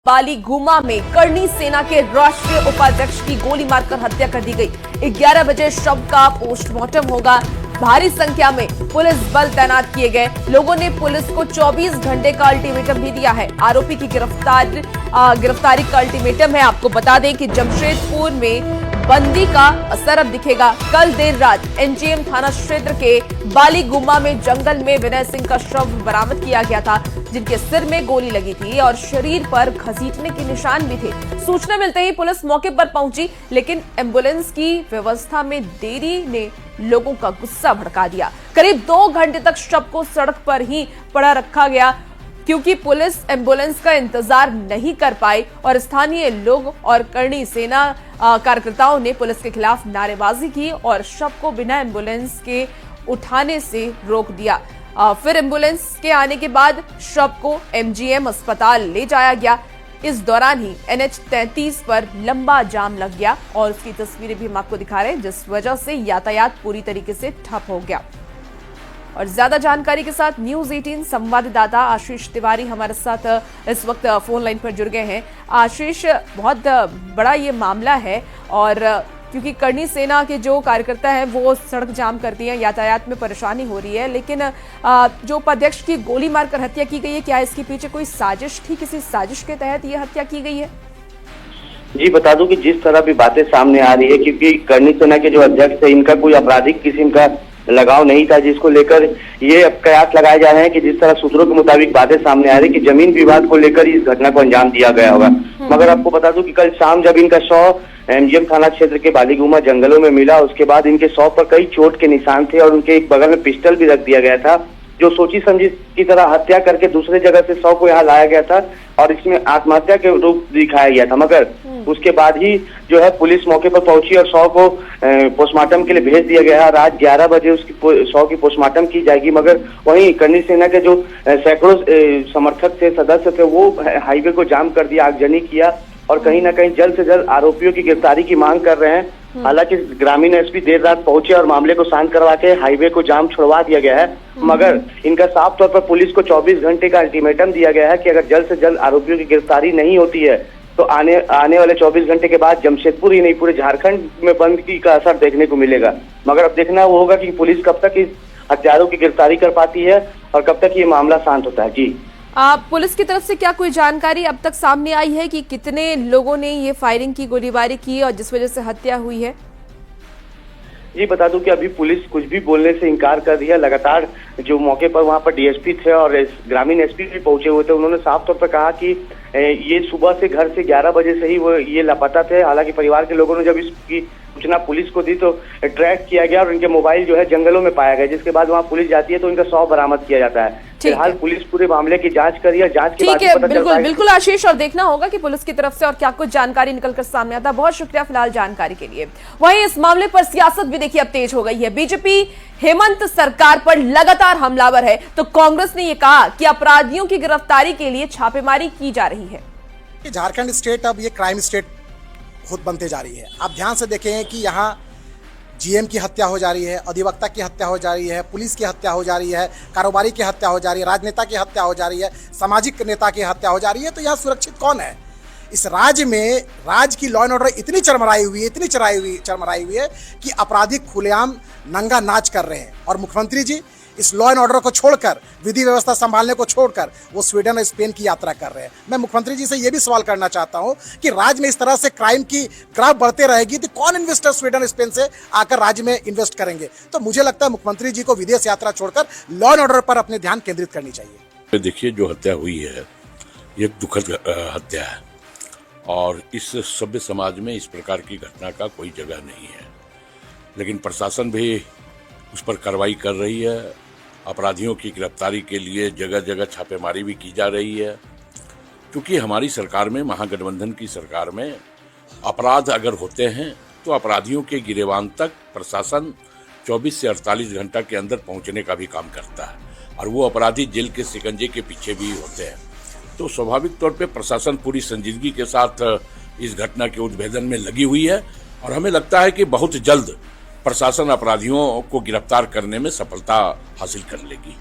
बालीगुमा में करनी सेना के राष्ट्रीय उपाध्यक्ष की गोली मारकर हत्या कर दी गई। 11 बजे शव का पोस्टमार्टम होगा। भारी संख्या में पुलिस बल तैनात किए गए। लोगों ने पुलिस को 24 घंटे का अल्टीमेटम भी दिया है। आरोपी की गिरफ्तारी का अल्टीमेटम है। आपको बता दें कि जमशेदपुर में बंदी का असर अब दिखेगा। कल देर रात एनजीएम थाना क्षेत्र के बालीगुमा में जंगल में विनय सिंह का शव बरामद किया गया था, जिनके सिर में गोली लगी थी और शरीर पर घसीटने के निशान भी थे। सूचना मिलते ही पुलिस मौके पर पहुंची, लेकिन एम्बुलेंस की व्यवस्था में देरी ने लोगों का गुस्सा भड़का दिया। करीब 2 घंटे तक शव को सड़क पर ही पड़ा रखा गया, क्योंकि पुलिस एम्बुलेंस का इंतजार नहीं कर पाई और स्थानीय लोग और करनी सेना कार्यकर्ताओं ने पुलिस के खिलाफ नारेबाजी की और शव को बिना एम्बुलेंस के उठाने से रोक दिया। फिर एम्बुलेंस के आने के बाद शव को एमजीएम अस्पताल ले जाया गया। इस दौरान ही NH 33 पर लंबा जाम लग गया और उसकी तस्वीरें भी हम आपको दिखा रहे हैं, जिस वजह से यातायात पूरी तरीके से ठप हो गया। और ज्यादा जानकारी के साथ न्यूज 18 संवाददाता आशीष तिवारी हमारे साथ इस वक्त फोन लाइन पर जुड़ गए हैं। आशीष, बहुत बड़ा ये मामला है और क्योंकि करनी सेना के जो कार्यकर्ता हैं वो सड़क जाम करती हैं, यातायात में परेशानी हो रही है, लेकिन जो उपाध्यक्ष की गोली मारकर हत्या की गई है, क्या इसके पीछे कोई साजिश थी? किसी साजिश के तहत ये हत्या की गई है? जी, बता दूं कि जिस तरह भी बातें सामने आ रही है, क्योंकि करनी सेना के जो अध्यक्ष है इनका कोई आपराधिक किस्म का लगाव नहीं था, जिसको लेकर ये कयास लगाए जा रहे हैं कि जिस तरह सूत्रों के मुताबिक बातें सामने आ रही कि जमीन विवाद को लेकर इस घटना को अंजाम दिया गया होगा। मगर आपको बता दूं कि कल शाम जब इनका शव एमजीएम थाना क्षेत्र के बालीगुमा जंगलों में मिला, उसके बाद इनके शव पर कई चोट के निशान थे और उनके एक बगल में पिस्टल भी रख दिया गया था, जो सोची समझी की तरह हत्या करके दूसरे जगह से शव को यहाँ लाया गया था और इसमें आत्महत्या के रूप दिखाया गया था। मगर उसके बाद ही जो है पुलिस मौके पर पहुंची और शव को पोस्टमार्टम के लिए भेज दिया गया। रात 11 बजे उसकी शव की पोस्टमार्टम की जाएगी। मगर वहीं करनी सेना के जो सैकड़ों समर्थक थे, सदस्य थे, वो हाईवे को जाम कर दिया, आगजनी किया और कहीं ना कहीं जल्द से जल्द आरोपियों की गिरफ्तारी की मांग कर रहे हैं। हालांकि ग्रामीण एसपी देर रात पहुंचे और मामले को शांत करवा के हाईवे को जाम छुड़वा दिया गया है। मगर इनका साफ तौर पर पुलिस को 24 घंटे का अल्टीमेटम दिया गया है कि अगर जल्द से जल्द आरोपियों की गिरफ्तारी नहीं होती है तो आने वाले 24 घंटे के बाद जमशेदपुर ही नहीं पूरे झारखंड में बंद का असर देखने को मिलेगा। मगर अब देखना वो होगा कि पुलिस कब तक इस हत्यारों की गिरफ्तारी कर पाती है और कब तक ये मामला शांत होता है। जी, पुलिस की तरफ से क्या कोई जानकारी अब तक सामने आई है कि कितने लोगों ने ये फायरिंग की, गोलीबारी की और जिस वजह से हत्या हुई है? जी, बता दूं कि अभी पुलिस कुछ भी बोलने से इनकार कर रही है। लगातार जो मौके पर वहां पर डीएसपी थे और ग्रामीण एसपी भी पहुंचे हुए थे, उन्होंने साफ तौर पर कहा कि ये सुबह से घर से 11 बजे से ही वो ये लापता थे। हालांकि परिवार के लोगों ने जब इसकी सूचना पुलिस को दी तो ट्रैक किया गया और इनके मोबाइल जो है जंगलों में पाया गया, जिसके बाद वहाँ पुलिस जाती है तो इनका शव बरामद किया जाता है। फिलहाल पुलिस पूरे मामले की जांच कर रही है। जांच के बाद पता चलता है। बिल्कुल बिल्कुल आशीष, और देखना होगा कि पुलिस की तरफ से और क्या कुछ जानकारी निकलकर सामने आता है। बहुत शुक्रिया फिलहाल जानकारी के लिए। वहीं इस मामले पर सियासत भी देखिए अब तेज हो गई है। बीजेपी हेमंत सरकार पर लगातार हमलावर है, तो कांग्रेस ने यह कहा कि अपराधियों की गिरफ्तारी के लिए छापेमारी की जा रही है। झारखंड स्टेट अब ये क्राइम स्टेट खुद बनते जा रही है। आप ध्यान से देखें कि यहाँ जीएम की हत्या हो जा रही है, अधिवक्ता की हत्या हो जा रही है, पुलिस की हत्या हो जा रही है, कारोबारी की हत्या हो जा रही है, राजनेता की हत्या हो जा रही है, सामाजिक नेता की हत्या हो जा रही है। तो यहाँ सुरक्षित कौन है? इस राज्य में राज्य की लॉ एंड ऑर्डर इतनी चरमराई हुई है कि अपराधी खुलेआम नंगा नाच कर रहे हैं और मुख्यमंत्री जी इस लॉ एंड ऑर्डर को छोड़कर, विधि व्यवस्था संभालने को छोड़कर वो स्वीडन और स्पेन की यात्रा कर रहे हैं। मैं मुख्यमंत्री जी से ये भी सवाल करना चाहता हूं कि राज्य में इस तरह से क्राइम की ग्राफ बढ़ते रहेगी तो कौन इन्वेस्टर स्वीडन और स्पेन से आकर राज्य में इन्वेस्ट करेंगे? तो मुझे लगता है मुख्यमंत्री जी को विदेश यात्रा छोड़कर लॉ एंड ऑर्डर पर अपने ध्यान केंद्रित करनी चाहिए। देखिए, जो हत्या हुई है ये दुखद हत्या है और इस सभ्य समाज में इस प्रकार की घटना का कोई जगह नहीं है। लेकिन प्रशासन भी उस पर कार्रवाई कर रही है। अपराधियों की गिरफ्तारी के लिए जगह जगह छापेमारी भी की जा रही है, क्योंकि हमारी सरकार में, महागठबंधन की सरकार में, अपराध अगर होते हैं तो अपराधियों के गिरेबान तक प्रशासन 24 से 48 घंटा के अंदर पहुंचने का भी काम करता है और वो अपराधी जेल के शिकंजे के पीछे भी होते हैं। तो स्वाभाविक तौर पे प्रशासन पूरी संजीदगी के साथ इस घटना के उद्भेदन में लगी हुई है और हमें लगता है कि बहुत जल्द प्रशासन अपराधियों को गिरफ्तार करने में सफलता हासिल कर लेगी।